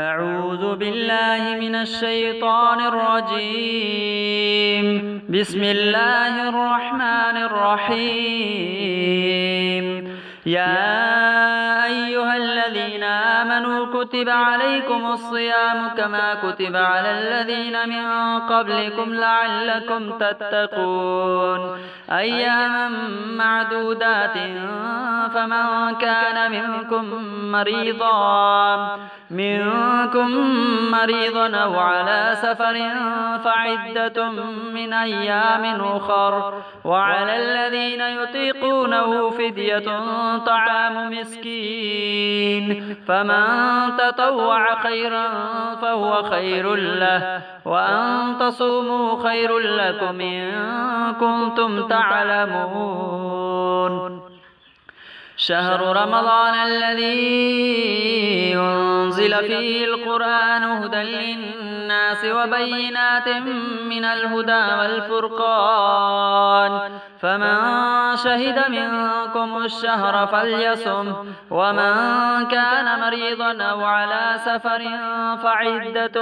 أعوذ بالله من الشيطان الرجيم. بسم الله الرحمن الرحيم. يا أيها الذين آمنوا كتب عليكم الصيام كما كتب على الذين من قبلكم لعلكم تتقون أياما معدودات فمن كان منكم مريضا أو على سفر فعدة من أيام أخر وعلى الذين يطيقونه فدية طعام مسكين فمن تطوع خيرا فهو خير له وأن تصوموا خير لكم إن كنتم تعلمون. شهر رمضان الذي أنزل فيه القرآن هدى للناس وبينات من الهدى والفرقان فمن شهد منكم الشهر فليصم ومن كان مريضا أو على سفر فعدة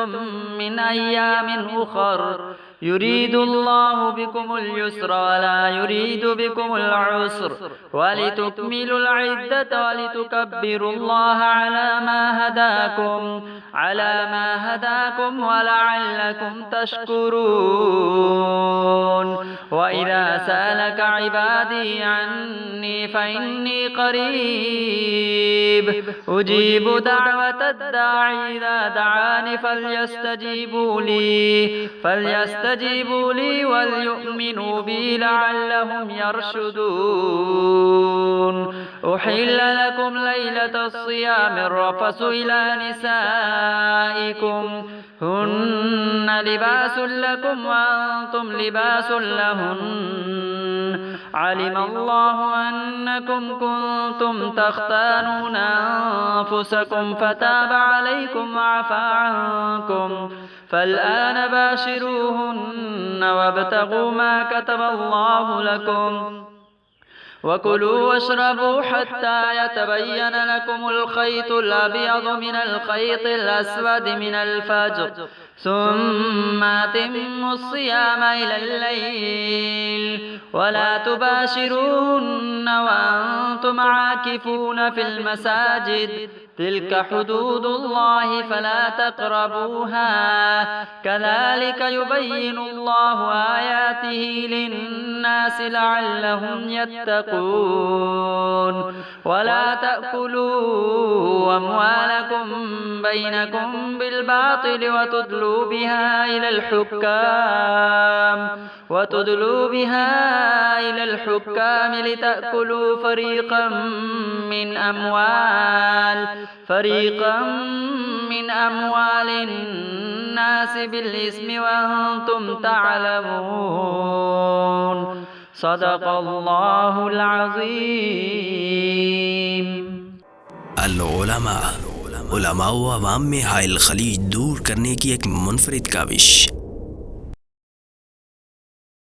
من أيام أخر يريد الله بكم اليسر ولا يريد بكم العسر ولتكملوا العدة ولتكبروا الله على ما هداكم ولعلكم تشكرون. وإذا سألك عبادي عني فإني قريب أجيب دعوة الداعي إذا دعاني فليستجيبوا لي وليؤمنوا بي لعلهم يرشدون. أحل لكم ليلة الصيام الرفث إلى نسائكم هن لباس لكم وأنتم لباس لهن علم الله أنكم كنتم تختانون أنفسكم فتاب عليكم وعفى عنكم فالآن باشروهن وابتغوا ما كتب الله لكم وكلوا واشربوا حتى يتبين لكم الخيط الأبيض من الخيط الأسود من الفجر ثم أتموا الصيام إلى الليل ولا تباشروهن وأنتم عاكفون في المساجد تلك حدود الله فلا تقربوها كذلك يبين الله آياته للناس لعلهم يتقون. ولا تأكلوا أموالكم بينكم بالباطل وتدلوا بها إلى الحكام لتأكلوا فريقا من أموال الناس بالإثم وأنتم تعلمون. صدق الله العظيم. علماء و عوام میں حائل خلیج دور کرنے کی ایک منفرد کاوش